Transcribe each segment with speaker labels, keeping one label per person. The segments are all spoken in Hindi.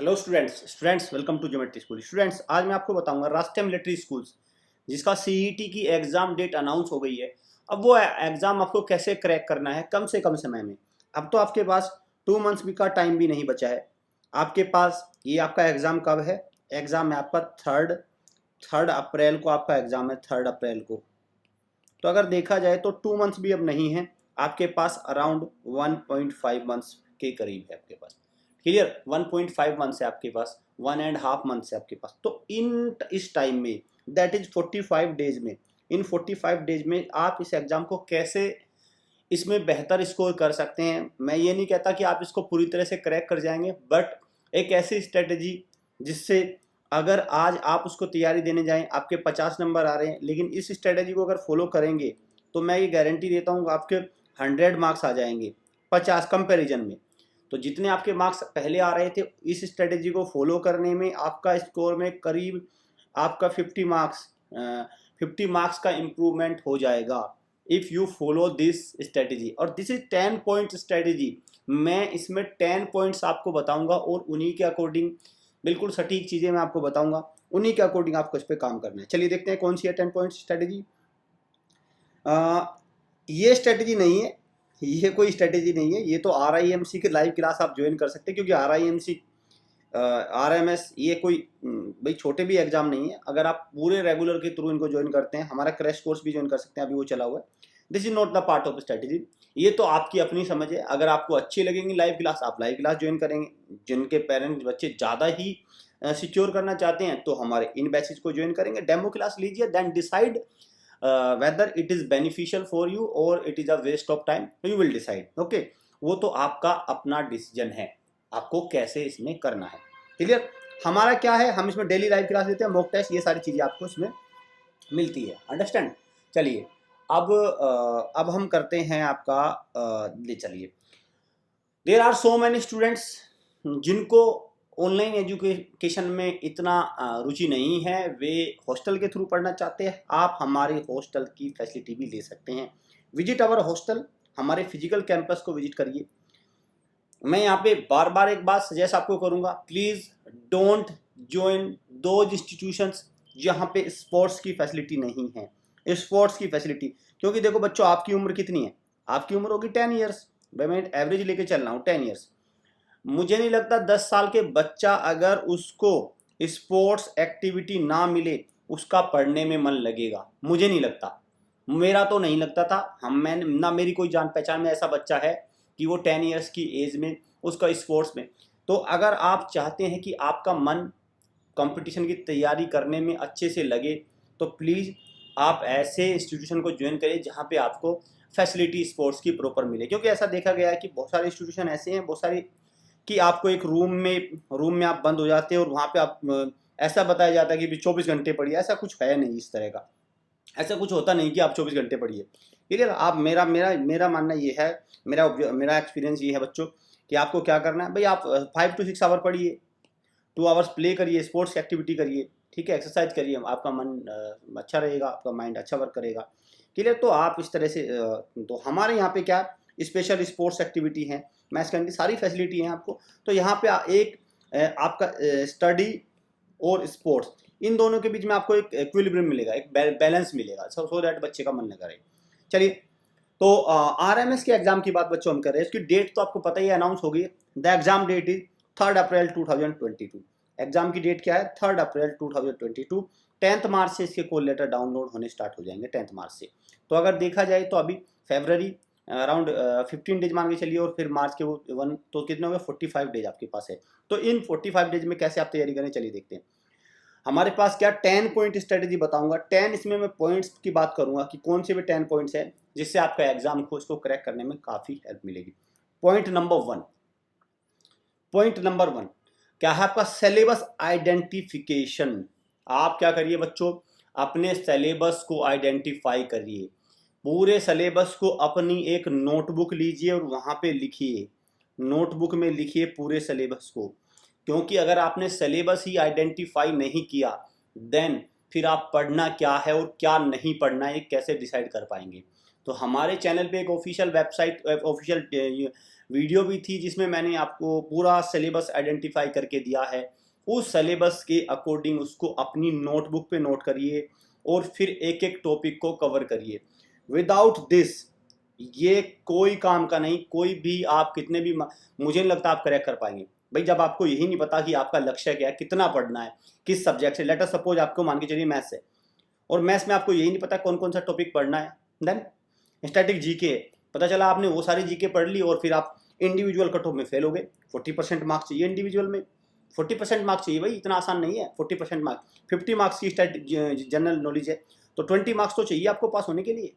Speaker 1: Hello students welcome to geometry school. Students, आज मैं आपको बताऊंगा राष्ट्रीय मिलिट्री स्कूल्स जिसका सीईटी की एग्ज़ाम डेट अनाउंस हो गई है। अब वो एग्ज़ाम आपको कैसे क्रैक करना है कम से कम समय में। अब तो आपके पास 2 मंथ्स भी का टाइम भी नहीं बचा है आपके पास। ये आपका एग्ज़ाम कब है? एग्ज़ाम है आपका थर्ड अप्रैल को आपका एग्ज़ाम है, 3 अप्रैल को। तो अगर देखा जाए तो 2 मंथ्स भी अब नहीं है आपके पास, अराउंड 1.5 मंथ्स के करीब है आपके पास। क्लियर, 1.5 मंथ्स है आपके पास, 1.5 मंथ्स है आपके पास। तो इस टाइम में, दैट इज 45 डेज में, इन 45 डेज में आप इस एग्जाम को कैसे इसमें बेहतर स्कोर कर सकते हैं। मैं ये नहीं कहता कि आप इसको पूरी तरह से क्रैक कर जाएंगे, बट एक ऐसी स्ट्रेटजी जिससे अगर आज आप उसको तैयारी देने जाएं, आपके 50 नंबर आ रहे हैं, लेकिन इस स्ट्रेटजी को अगर फॉलो करेंगे तो मैं ये गारंटी देता हूँ आपके 100 मार्क्स आ जाएंगे 50 कंपैरिजन में। तो जितने आपके मार्क्स पहले आ रहे थे, इस स्ट्रेटजी को फॉलो करने में आपका स्कोर में करीब आपका 50 मार्क्स का इम्प्रूवमेंट हो जाएगा if you follow this strategy. और दिस इज 10 पॉइंट स्ट्रेटजी। मैं इसमें 10 पॉइंट्स आपको बताऊंगा और उन्हीं के अकॉर्डिंग बिल्कुल सटीक चीज़ें मैं आपको बताऊंगा, उन्हीं के अकॉर्डिंग आपको इस पर काम करना है। चलिए देखते हैं कौन सी है 10 पॉइंट स्ट्रेटजी। ये स्ट्रेटजी नहीं है, ये कोई स्ट्रेटजी नहीं है, ये तो RIMC की लाइव क्लास आप ज्वाइन कर सकते हैं, क्योंकि RIMC RMS ये कोई भाई छोटे भी एग्जाम नहीं है। अगर आप पूरे रेगुलर के थ्रू इनको ज्वाइन करते हैं, हमारा क्रैश कोर्स भी ज्वाइन कर सकते हैं, अभी वो चला हुआ है। This is not the part of strategy. ये तो आपकी अपनी समझ है। अगर आपको अच्छी लगेंगी लाइव क्लास, आप लाइव क्लास ज्वाइन करेंगे। जिनके पेरेंट्स बच्चे ज़्यादा ही सिक्योर करना चाहते हैं तो हमारे इन बैचेज को ज्वाइन करेंगे, डेमो क्लास लीजिए, then decide whether it is beneficial for you और it is a waste of time, you will decide. Okay, वो तो आपका अपना डिसीजन है, आपको कैसे इसमें करना है। क्लियर? हमारा क्या है, हम इसमें डेली लाइव क्लास लेते हैं, मॉक टेस्ट, ये सारी चीज़ें आपको इसमें मिलती है। अंडरस्टैंड? चलिए अब हम करते हैं आपका ले चलिए। There are so many students जिनको ऑनलाइन एजुकेशन में इतना रुचि नहीं है, वे हॉस्टल के थ्रू पढ़ना चाहते हैं। आप हमारे हॉस्टल की फैसिलिटी भी ले सकते हैं। विजिट आवर हॉस्टल, हमारे फिजिकल कैंपस को विजिट करिए। मैं यहाँ पे बार बार एक बात सजेस्ट आपको करूँगा, please don't join those institutions जहाँ पे स्पोर्ट्स की फैसिलिटी नहीं है। स्पोर्ट्स की फैसिलिटी, क्योंकि देखो बच्चों, आपकी उम्र कितनी है? आपकी उम्र होगी 10 ईयर्स। भाई मैं एवरेज लेके चल रहा हूँ 10 ईयर्स। मुझे नहीं लगता 10 साल के बच्चा अगर उसको स्पोर्ट्स एक्टिविटी ना मिले उसका पढ़ने में मन लगेगा। मुझे नहीं लगता, मेरा तो नहीं लगता था। मैंने ना, मेरी कोई जान पहचान में ऐसा बच्चा है कि वो 10 ईयर्स की एज में उसका स्पोर्ट्स में। तो अगर आप चाहते हैं कि आपका मन कंपटीशन की तैयारी करने में अच्छे से लगे, तो प्लीज़ आप ऐसे इंस्टीट्यूशन को ज्वाइन करिए जहाँ पे आपको फैसिलिटी स्पोर्ट्स की प्रॉपर मिले। क्योंकि ऐसा देखा गया है कि बहुत सारे इंस्टीट्यूशन ऐसे हैं, बहुत सारी, कि आपको एक रूम में आप बंद हो जाते हैं और वहाँ पे आप ऐसा बताया जाता है कि 24 घंटे पढ़िए। ऐसा कुछ है नहीं इस तरह का, ऐसा कुछ होता नहीं कि आप 24 घंटे पढ़िए। क्लियर? आप मेरा मेरा मेरा मानना ये है, मेरा एक्सपीरियंस ये है बच्चों, कि आपको क्या करना है भाई, आप 5 to 6 आवर पढ़िए, 2 आवर्स प्ले करिए, स्पोर्ट्स एक्टिविटी करिए, ठीक है, एक्सरसाइज करिए, आपका मन अच्छा रहेगा, आपका माइंड अच्छा वर्क करेगा। क्लियर? तो आप इस तरह से तो हमारे यहाँ पे क्या स्पेशल स्पोर्ट्स एक्टिविटी है, मैथ्स की सारी फैसिलिटी है आपको। तो यहाँ पे एक आपका स्टडी और स्पोर्ट्स, इन दोनों के बीच में आपको एक इक्विलिब्रियम मिलेगा, एक बैलेंस मिलेगा, सो दैट बच्चे का मन लगा रहे। चलिए, तो RMS के एग्जाम की बात बच्चों हम कर रहे हैं। इसकी डेट तो आपको पता ही अनाउंस हो गई। The exam date is 3 April 2022। Exam की डेट क्या है? 3 अप्रैल 2022। 10th मार्च से इसके कॉल लेटर डाउनलोड होने स्टार्ट हो जाएंगे, 10th मार्च से। तो अगर देखा जाए तो अभी फरवरी अराउंड 15 डेज मान के चलिए, और फिर मार्च के वो 1, तो कितने हो गए? 45 डेज आपके पास है। तो इन 45 डेज में कैसे आप तैयारी करें, चलिए देखते हैं। हमारे पास क्या 10 पॉइंट स्ट्रेटेजी बताऊंगा। 10 इसमें मैं पॉइंट्स की बात करूंगा कि कौन से भी 10 पॉइंट्स हैं जिससे आपका एग्जाम को इसको क्रैक करने में काफ़ी हेल्प मिलेगी। पॉइंट नंबर वन क्या है आपका? Syllabus identification. आप क्या करिए बच्चों, अपने सिलेबस को आइडेंटिफाई करिए। पूरे सिलेबस को अपनी एक नोटबुक लीजिए और वहाँ पे लिखिए, नोटबुक में लिखिए पूरे सिलेबस को। क्योंकि अगर आपने सिलेबस ही आइडेंटिफाई नहीं किया, देन फिर आप पढ़ना क्या है और क्या नहीं पढ़ना है कैसे डिसाइड कर पाएंगे। तो हमारे चैनल पे एक ऑफिशियल वेबसाइट, ऑफिशियल वीडियो भी थी जिसमें मैंने आपको पूरा सिलेबस आइडेंटिफाई करके दिया है। उस सिलेबस के अकॉर्डिंग उसको अपनी नोटबुक पे नोट करिए और फिर एक एक टॉपिक को कवर करिए। विदाउट दिस ये कोई काम का नहीं, कोई भी आप कितने भी, मुझे नहीं लगता आप क्रैक कर पाएंगे भाई। जब आपको यही नहीं पता कि आपका लक्ष्य क्या है, कितना पढ़ना है, किस सब्जेक्ट से, लेट अस सपोज आपको मान के चलिए मैथ्स है और मैथ्स में आपको यही नहीं पता कौन कौन सा टॉपिक पढ़ना है, देन स्टैटिक जीके है, पता चला आपने वो सारी जीके पढ़ ली और फिर आप इंडिविजुअल कट ऑफ में फेल हो गए। 40% मार्क्स चाहिए इंडिविजुअल में, 40% मार्क्स चाहिए भाई, इतना आसान नहीं है 40% मार्क्स। 50 मार्क्स की जनरल नॉलेज है तो 20 मार्क्स तो चाहिए आपको पास होने के लिए,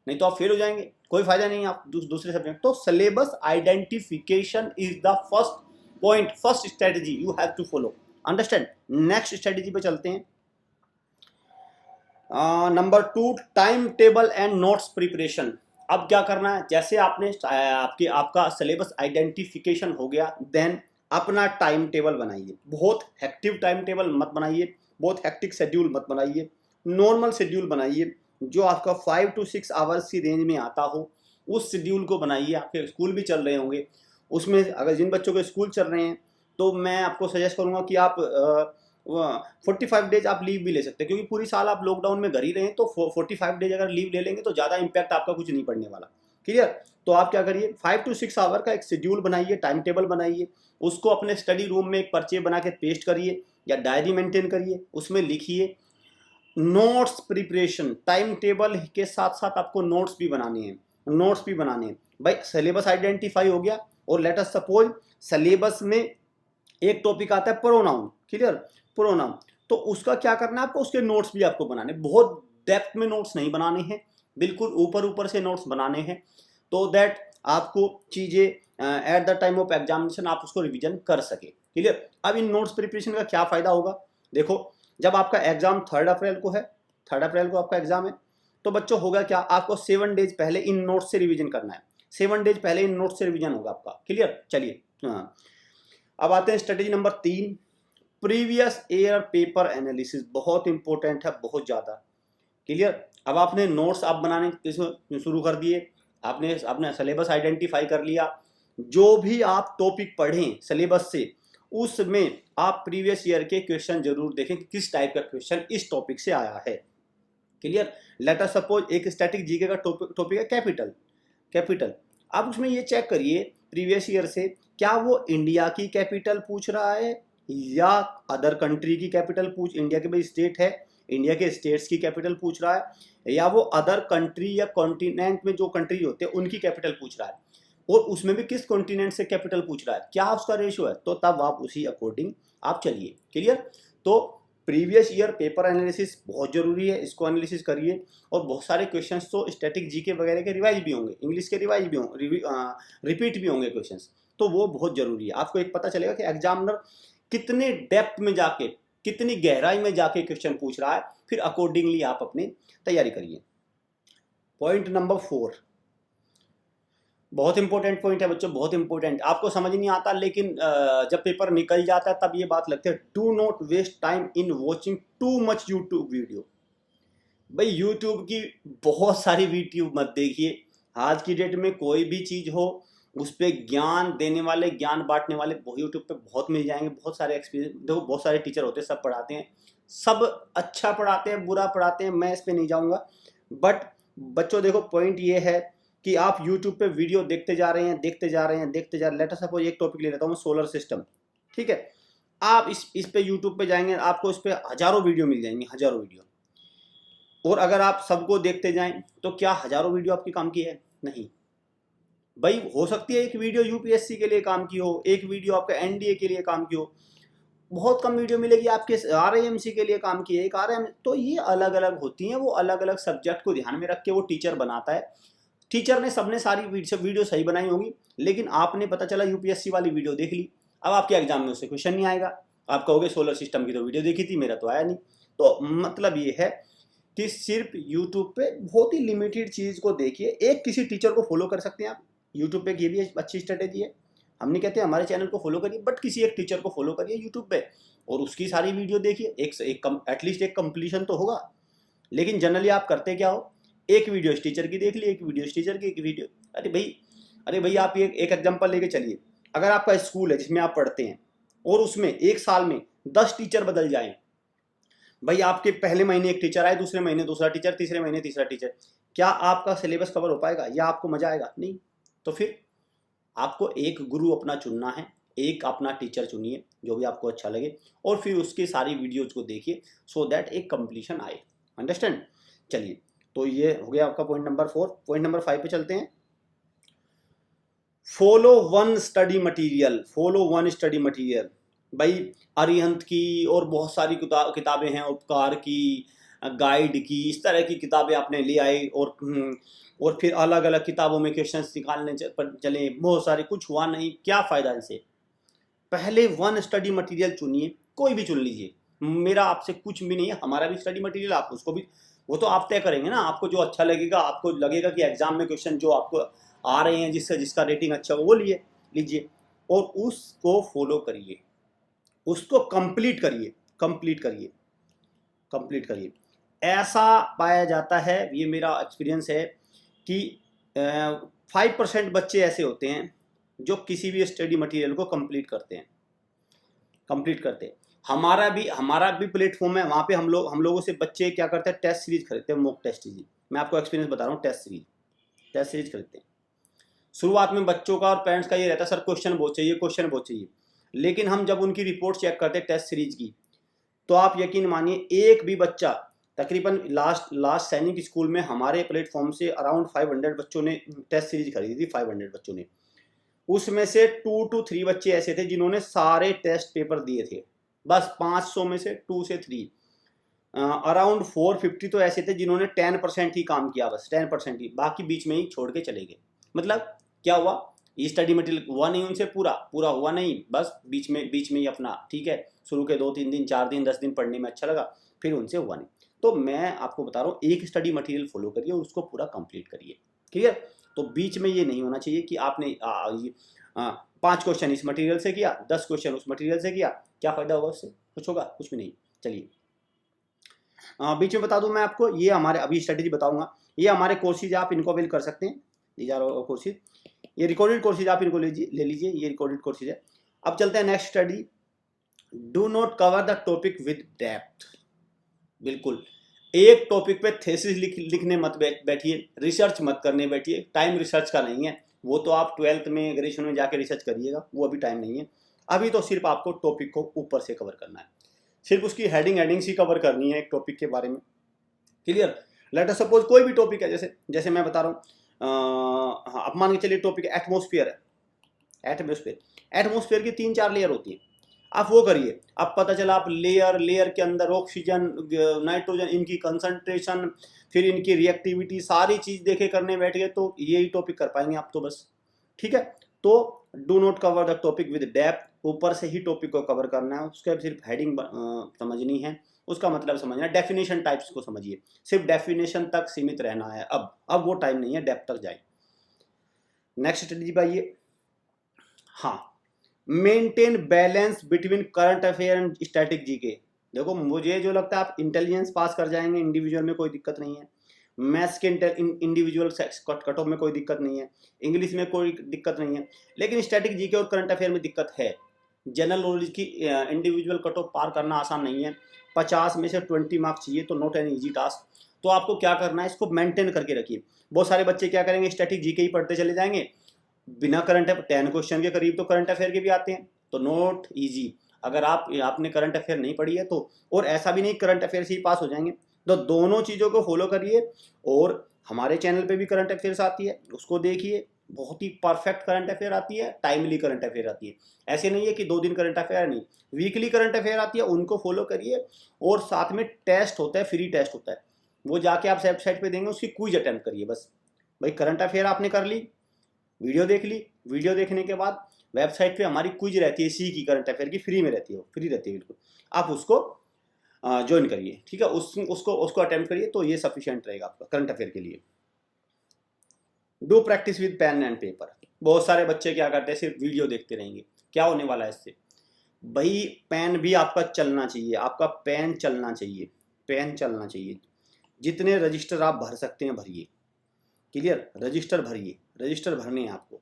Speaker 1: नहीं तो आप फेल हो जाएंगे, कोई फायदा नहीं है आप दूसरे सब्जेक्ट। तो syllabus identification is the first point, first strategy you have to follow, understand. Next strategy पे चलते हैं। नंबर 2, time table and notes preparation. अब क्या करना है, जैसे आपने आपका सिलेबस आइडेंटिफिकेशन हो गया, देन अपना टाइम टेबल बनाइए। बहुत हेक्टिव टाइम टेबल मत बनाइए, बहुत हेक्टिक शेड्यूल मत बनाइए, नॉर्मल शेड्यूल बनाइए जो आपका 5 to 6 आवर्स की रेंज में आता हो, उस शेड्यूल को बनाइए। आपके स्कूल भी चल रहे होंगे, उसमें अगर जिन बच्चों के स्कूल चल रहे हैं तो मैं आपको सजेस्ट करूंगा कि आप 45 डेज आप लीव भी ले सकते हैं, क्योंकि पूरी साल आप लॉकडाउन में घर ही रहे हैं, तो 45 डेज अगर लीव ले लेंगे तो ज़्यादा इम्पैक्ट आपका कुछ नहीं पड़ने वाला। क्लियर। तो आप क्या करिए, 5 to 6 आवर का एक शेड्यूल बनाइए, टाइम टेबल बनाइए, उसको अपने स्टडी रूम में एक पर्चे बना के पेस्ट करिए या डायरी मेंटेन करिए, उसमें लिखिए। नोट्स प्रिपरेशन, टाइम टेबल के साथ साथ आपको नोट्स भी बनाने हैं, नोट्स भी बनाने हैं भाई। सिलेबस आइडेंटिफाई हो गया और लेट अस सपोज सिलेबस में एक टॉपिक आता है प्रोनाउन, क्लियर, प्रोनाउन, तो उसका क्या करना है आपको, उसके नोट्स भी आपको बनाने, बहुत डेप्थ में नोट्स नहीं बनाने हैं, बिल्कुल ऊपर ऊपर से नोट्स बनाने हैं, तो दैट आपको चीज़ें at the time of examination आप उसको रिवीजन कर सके। क्लियर। अब इन नोट्स प्रिपरेशन का क्या फ़ायदा होगा, देखो जब आपका एग्जाम 3 अप्रैल को है, 3 अप्रैल को आपका एग्जाम है, तो बच्चों होगा क्या, आपको 7 डेज पहले इन नोट्स से रिवीजन करना है, 7 डेज पहले इन नोट्स से रिवीजन होगा आपका। क्लियर। चलिए हाँ, अब आते हैं strategy number 3, previous year paper analysis. बहुत इंपॉर्टेंट है, बहुत ज़्यादा। क्लियर। अब आपने नोट्स आप बनाने शुरू कर दिए, आपने अपना सिलेबस आइडेंटिफाई कर लिया, जो भी आप टॉपिक पढ़ें सिलेबस से उसमें आप प्रीवियस ईयर के क्वेश्चन जरूर देखें कि किस टाइप का क्वेश्चन इस टॉपिक से आया है। क्लियर। लेट अस सपोज एक स्टैटिक जीके का टॉपिक है कैपिटल, आप उसमें ये चेक करिए प्रीवियस ईयर से, क्या वो इंडिया की कैपिटल पूछ रहा है या अदर कंट्री की कैपिटल इंडिया के भाई स्टेट है, इंडिया के स्टेट्स की कैपिटल पूछ रहा है, या वो अदर कंट्री या कॉन्टिनेंट में जो कंट्री होते हैं उनकी कैपिटल पूछ रहा है, और उसमें भी किस कॉन्टिनेंट से कैपिटल पूछ रहा है, क्या उसका रेशियो है, तो तब आप उसी अकॉर्डिंग आप चलिए। क्लियर। तो प्रीवियस ईयर पेपर एनालिसिस बहुत जरूरी है, इसको एनालिसिस करिए, और बहुत सारे क्वेश्चंस तो स्टैटिक जीके वगैरह के रिवाइज भी होंगे, इंग्लिश के रिवाइज भी होंगे, रिपीट भी होंगे क्वेश्चंस, तो वो बहुत जरूरी है। आपको एक पता चलेगा कि एग्जामिनर कितने डेप्थ में जाके, कितनी गहराई में जाके क्वेश्चन पूछ रहा है, फिर अकॉर्डिंगली आप अपनी तैयारी करिए। पॉइंट नंबर 4 बहुत इंपॉर्टेंट पॉइंट है बच्चों, बहुत इंपॉर्टेंट, आपको समझ नहीं आता लेकिन जब पेपर निकल जाता है तब ये बात लगती है, do not waste time in watching too much YouTube video. भाई यूट्यूब की बहुत सारी वीडियो मत देखिए, आज की डेट में कोई भी चीज़ हो उस पर ज्ञान देने वाले, ज्ञान बांटने वाले यूट्यूब पे बहुत मिल जाएंगे, बहुत सारे एक्सपीरियंस, देखो बहुत सारे टीचर होते हैं, सब पढ़ाते हैं, सब अच्छा पढ़ाते हैं, बुरा पढ़ाते हैं, मैं इस पर नहीं जाऊँगा। बट बच्चों देखो पॉइंट ये है कि आप YouTube पे वीडियो देखते जा रहे हैं, देखते जा रहे हैं, देखते जा रहे हैं। लेट अस सपोज एक टॉपिक ले लेता हूँ मैं, सोलर सिस्टम, ठीक है, आप इस पे YouTube पे जाएंगे, आपको इस पे हजारों वीडियो मिल जाएंगे, हजारों वीडियो, और अगर आप सबको देखते जाएं तो क्या हजारों वीडियो आपके काम की है, नहीं भाई। हो सकती है एक वीडियो यूपीएससी के लिए काम की हो, एक वीडियो आपका एनडीए के लिए काम की हो, बहुत कम वीडियो मिलेगी आपके आरआईएमसी के लिए काम की है, एक आरआईएम, तो ये अलग अलग होती हैं, वो अलग अलग सब्जेक्ट को ध्यान में रख के वो टीचर बनाता है। टीचर ने सबने सारी वीडियो सही बनाई होगी, लेकिन आपने पता चला यूपीएससी वाली वीडियो देख ली, अब आपके एग्जाम में उससे क्वेश्चन नहीं आएगा, आप कहोगे सोलर सिस्टम की तो वीडियो देखी थी, मेरा तो आया नहीं। तो मतलब ये है कि सिर्फ यूट्यूब पे बहुत ही लिमिटेड चीज़ को देखिए, एक किसी टीचर को फॉलो कर सकते हैं आप यूट्यूब पे, ये भी अच्छी स्ट्रेटेजी है। हम नहीं कहते हमारे चैनल को फॉलो करिए, बट किसी एक टीचर को फॉलो करिए यूट्यूब पे और उसकी सारी वीडियो देखिए, एटलीस्ट एक कंप्लीशन तो होगा। लेकिन जनरली आप करते क्या हो, एक वीडियो इस टीचर की देख ली, एक वीडियो इस टीचर की, एक वीडियो, अरे भाई अरे भैया आप एक एग्जांपल लेके चलिए, अगर आपका स्कूल है जिसमें आप पढ़ते हैं और उसमें एक साल में 10 टीचर बदल जाएं, भाई आपके पहले महीने एक टीचर आए, दूसरे महीने दूसरा टीचर, तीसरे महीने तीसरा टीचर, क्या आपका सिलेबस कवर हो पाएगा या आपको मजा आएगा? नहीं। तो फिर आपको एक गुरु अपना चुनना है, एक अपना टीचर चुनिए जो भी आपको अच्छा लगे, और फिर उसकी सारी वीडियोज को देखिए सो दैट एक कंप्लीशन आए। अंडरस्टैंड? चलिए, तो ये हो गया आपका पॉइंट नंबर 4। पॉइंट नंबर 5 पे चलते हैं। Follow one study material, follow one study material. भाई अरिहंत की और बहुत सारी किताबें हैं, उपकार की, गाइड की, इस तरह की किताबें आपने ले आए और फिर अलग अलग किताबों में क्वेश्चंस निकालने चले, बहुत सारे, कुछ हुआ नहीं, क्या फ़ायदा इनसे? पहले वन स्टडी मटेरियल चुनिए, कोई भी चुन लीजिए, मेरा आपसे कुछ भी नहीं है, हमारा भी स्टडी मटेरियल, आप उसको भी, वो तो आप तय करेंगे ना, आपको जो अच्छा लगेगा, आपको लगेगा कि एग्जाम में क्वेश्चन जो आपको आ रहे हैं जिसका रेटिंग अच्छा हो वो लीजिए और उसको फॉलो करिए, उसको कंप्लीट करिए। ऐसा पाया जाता है, ये मेरा एक्सपीरियंस है, कि 5% बच्चे ऐसे होते हैं जो किसी भी स्टडी मटेरियल को कंप्लीट करते हैं। हमारा भी प्लेटफॉर्म है, वहाँ पे हम लोगों से बच्चे क्या करते हैं, टेस्ट सीरीज खरीदते हैं, मॉक टेस्ट सीरीज। मैं आपको एक्सपीरियंस बता रहा हूँ, टेस्ट सीरीज खरीदते हैं। शुरुआत में बच्चों का और पेरेंट्स का ये रहता है, सर क्वेश्चन बहुत चाहिए, लेकिन हम जब उनकी रिपोर्ट चेक करते हैं टेस्ट सीरीज की, तो आप यकीन मानिए एक भी बच्चा, तकरीबन लास्ट सैनिक स्कूल में हमारे प्लेटफॉर्म से अराउंड 500 बच्चों ने टेस्ट सीरीज खरीदी थी, 500 बच्चों ने, उसमें से 2 to 3 बच्चे ऐसे थे जिन्होंने सारे टेस्ट पेपर दिए थे, बस 500 में से 2 से 3। अराउंड 450 तो ऐसे थे जिन्होंने 10% ही काम किया, बस 10% ही, बाकी बीच में ही छोड़ के चले गए। मतलब क्या हुआ, ये स्टडी मटेरियल हुआ नहीं उनसे पूरा हुआ नहीं, बस बीच में ही अपना, ठीक है, शुरू के 2-3 दिन, 4 दिन, 10 दिन पढ़ने में अच्छा लगा, फिर उनसे हुआ नहीं। तो मैं आपको बता रहा हूँ, एक स्टडी मटेरियल फॉलो करिए और उसको पूरा कंप्लीट करिए, क्लियर? तो बीच में ये नहीं होना चाहिए कि आपने 5 क्वेश्चन इस मटेरियल से किया, 10 क्वेश्चन उस मटेरियल से किया, क्या फायदा होगा उससे? कुछ होगा? कुछ भी नहीं। चलिए, बीच में बता दूं मैं आपको, ये हमारे अभी स्ट्रेटेजी बताऊंगा, ये हमारे कोर्सेज आप इनको अवेल कर सकते हैं, दीज आर कोर्सेज, ये रिकॉर्डेड कोर्सेज आप इनको ले लीजिए, ये रिकॉर्डेड कोर्सेज है। अब चलते हैं next study. Do not cover the topic with depth. बिल्कुल एक टॉपिक पे थेसिस लिखने मत बैठिए, रिसर्च मत करने बैठिए, टाइम रिसर्च का नहीं है, वो तो आप 12th में, ग्रेजुएशन में जाके रिसर्च करिएगा, वो अभी टाइम नहीं है। अभी तो सिर्फ आपको टॉपिक को ऊपर से कवर करना है, सिर्फ उसकी हेडिंग ही कवर करनी है एक टॉपिक के बारे में, क्लियर? लेट अस सपोज कोई भी टॉपिक है, जैसे मैं बता रहा हूँ, आप मान के चलिए टॉपिक एटमॉस्फेयर है। एटमॉस्फेयर की 3-4 लेयर होती है, आप वो करिए। अब पता चला आप लेयर के अंदर ऑक्सीजन, नाइट्रोजन, इनकी कंसंट्रेशन, फिर इनकी रिएक्टिविटी, सारी चीज़ देखे करने बैठ गए, तो यही टॉपिक कर पाएंगे आप तो बस, ठीक है? तो do not cover the topic with depth, ऊपर से ही टॉपिक को कवर करना है, उसका सिर्फ हेडिंग समझनी है, उसका मतलब समझना है, डेफिनेशन टाइप्स को समझिए, सिर्फ डेफिनेशन तक सीमित रहना है। अब वो टाइम नहीं है, डेप्थ तक जाए। नेक्स्ट स्टडी पाइए। हाँ, maintain balance between current affair and static GK. देखो मुझे जो लगता है आप इंटेलिजेंस पास कर जाएंगे, इंडिविजुअल में कोई दिक्कत नहीं है, मैथ्स के इंडिविजुअल कट ऑफ में कोई दिक्कत नहीं है, इंग्लिश में कोई दिक्कत नहीं है, लेकिन स्टैटिक जीके और करंट अफेयर में दिक्कत है। जनरल नॉलेज की इंडिविजुअल कट ऑफ पार करना आसान नहीं है, 50 में से 20 मार्क्स चाहिए, तो नॉट एन ईजी टास्क। तो आपको क्या करना है, इसको मेंटेन करके रखिए। बहुत सारे बच्चे क्या करेंगे, स्टैटिक जीके ही पढ़ते चले जाएंगे, बिना करंट 10 क्वेश्चन के करीब तो करंट अफेयर के भी आते हैं, तो नॉट इजी। अगर आपने करंट अफेयर नहीं पढ़ी है तो, और ऐसा भी नहीं करंट अफेयर से ही पास हो जाएंगे, तो दोनों चीज़ों को फॉलो करिए। और हमारे चैनल पे भी करंट अफेयर्स आती है, उसको देखिए, बहुत ही परफेक्ट करंट अफेयर आती है, टाइमली करंट अफेयर आती है। ऐसे नहीं है कि 2 दिन करंट अफेयर नहीं, वीकली करंट अफेयर आती है, उनको फॉलो करिए। और साथ में टेस्ट होता है, फ्री टेस्ट होता है, वो जाके आप वेबसाइट पे देंगे, उसकी क्विज अटेम्प्ट करिए बस। भाई करंट अफेयर आपने कर ली, वीडियो देख ली, वीडियो देखने के बाद वेबसाइट पे हमारी क्विज रहती है, सी की करंट अफेयर की, फ्री में रहती है, फ्री रहती है बिल्कुल, आप उसको ज्वाइन करिए, ठीक है? उसको अटेम्प्ट करिए, तो ये सफिशिएंट रहेगा आपका करंट अफेयर के लिए। Do practice with pen and paper. बहुत सारे बच्चे क्या करते हैं, सिर्फ वीडियो देखते रहेंगे, क्या होने वाला है इससे? भाई पेन भी आपका चलना चाहिए, आपका पेन चलना चाहिए, जितने रजिस्टर आप भर सकते हैं भरिए, क्लियर? रजिस्टर भरिए, रजिस्टर भरने हैं आपको।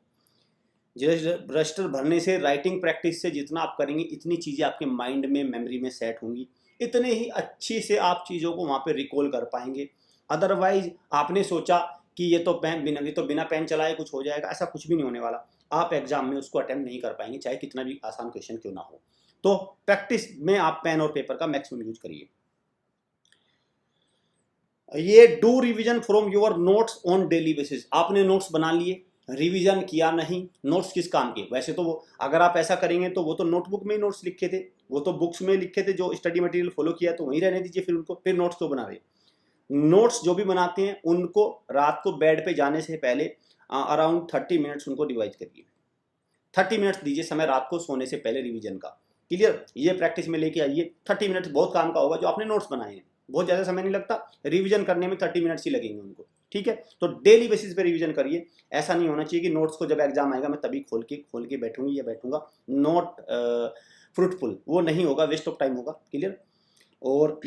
Speaker 1: रजिस्टर भरने से, राइटिंग प्रैक्टिस से जितना आप करेंगे इतनी चीज़ें आपके माइंड में, मेमोरी में सेट होंगी, इतने ही अच्छी से आप चीज़ों को वहाँ पे रिकॉल कर पाएंगे। अदरवाइज आपने सोचा कि ये तो बिना पेन चलाए कुछ हो जाएगा, ऐसा कुछ भी नहीं होने वाला। आप एग्जाम में उसको अटेम्प्ट नहीं कर पाएंगे, चाहे कितना भी आसान क्वेश्चन क्यों ना हो। तो प्रैक्टिस में आप पेन और पेपर का मैक्सिमम यूज करिए। ये do revision from your notes on daily basis. आपने नोट्स बना लिए, रिवीजन किया नहीं, नोट्स किस काम के? वैसे तो वो अगर आप ऐसा करेंगे तो वो तो नोटबुक में ही नोट्स लिखे थे, वो तो बुक्स में लिखे थे, जो स्टडी मटेरियल फॉलो किया तो वहीं रहने दीजिए, फिर उनको फिर नोट्स क्यों बना रहे? नोट्स जो भी बनाते हैं उनको रात को बेड पे जाने से पहले अराउंड 30 मिनट्स उनको रिवाइज करिए। 30 मिनट्स दीजिए समय रात को सोने से पहले रिवीजन का। क्लियर? ये प्रैक्टिस में लेके आइए। 30 मिनट्स बहुत काम का होगा जो आपने नोट्स बनाए हैं, बहुत ज़्यादा समय नहीं लगता, रिवीजन करने में 30 मिनट्स ही लगेंगे उनको। ठीक है, तो डेली बेसिस पे रिवीजन करिए। ऐसा नहीं होना चाहिए कि नोट्स को जब एग्जाम आएगा मैं तभी खोल के बैठूंगी या बैठूंगा, नॉट फ्रूटफुल, वो नहीं होगा, वेस्ट ऑफ टाइम होगा। क्लियर? और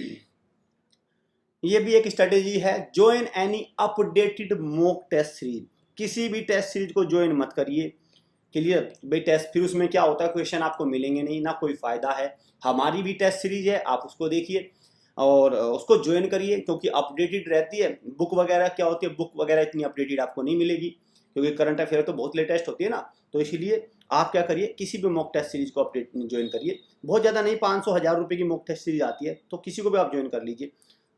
Speaker 1: ये भी एक स्ट्रेटेजी है, join any updated mock test series. किसी भी टेस्ट सीरीज को ज्वाइन मत करिए। क्लियर भाई? टेस्ट फिर उसमें क्या होता है, क्वेश्चन आपको मिलेंगे नहीं, ना कोई फायदा है। हमारी भी टेस्ट सीरीज है, आप उसको देखिए और उसको ज्वाइन करिए, क्योंकि अपडेटेड रहती है। बुक वगैरह क्या होती है, बुक वगैरह इतनी अपडेटेड आपको नहीं मिलेगी, क्योंकि करंट अफेयर तो बहुत लेटेस्ट होती है ना। तो इसलिए आप क्या करिए, किसी भी मॉक टेस्ट सीरीज को अपडेट ज्वाइन करिए। बहुत ज़्यादा नहीं, 500-1000 रुपये की मॉक टेस्ट सीरीज आती है, तो किसी को भी आप ज्वाइन कर लीजिए।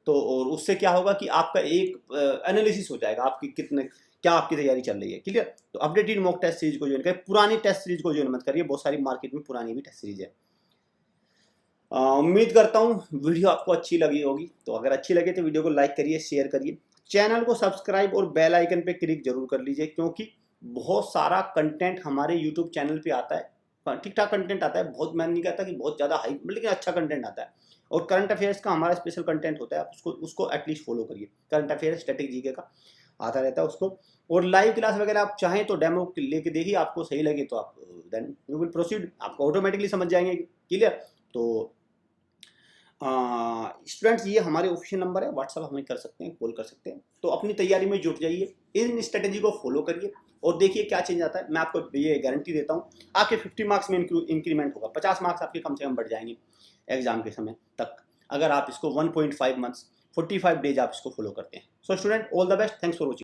Speaker 1: तो और उससे क्या होगा कि आपका एक एनालिसिस हो जाएगा आपकी कितने क्या आपकी तैयारी चल रही है। क्लियर? तो अपडेटेड मॉक टेस्ट सीरीज को ज्वाइन करें, पुरानी टेस्ट सीरीज को ज्वाइन मत करिए, बहुत सारी मार्केट में पुरानी भी टेस्ट सीरीज है। उम्मीद करता हूँ वीडियो आपको अच्छी लगी होगी। तो अगर अच्छी लगे तो वीडियो को लाइक करिए, शेयर करिए, चैनल को सब्सक्राइब और बेल आइकन पे क्लिक जरूर कर लीजिए, क्योंकि बहुत सारा कंटेंट हमारे यूट्यूब चैनल पे आता है। ठीक ठाक कंटेंट आता है, बहुत, मैं नहीं कहता कि बहुत ज़्यादा हाई, लेकिन अच्छा कंटेंट आता है। और करंट अफेयर्स का हमारा स्पेशल कंटेंट होता है, आप उसको एटलीस्ट फॉलो करिए। करंट अफेयर्स, स्टैटिक जीके का आता रहता है उसको। और लाइव क्लास वगैरह आप चाहें तो डेमो लेके देखिए, आपको सही लगे तो आप देन यू विल प्रोसीड, आपको ऑटोमेटिकली समझ जाएंगे। क्लियर? तो स्टूडेंट्स, ये हमारे ऑफिशियल नंबर है, व्हाट्सअप हमें कर सकते हैं, कॉल कर सकते हैं। तो अपनी तैयारी में जुट जाइए, इन स्ट्रेटेजी को फॉलो करिए और देखिए क्या चेंज आता है। मैं आपको ये गारंटी देता हूँ, आपके 50 मार्क्स में इंक्रीमेंट होगा, 50 मार्क्स आपके कम से कम बढ़ जाएंगे एग्जाम के समय तक, अगर आप इसको 1.5 मंथ्स 45 डेज आप इसको फॉलो करते हैं। So student, all the best, thanks for watching.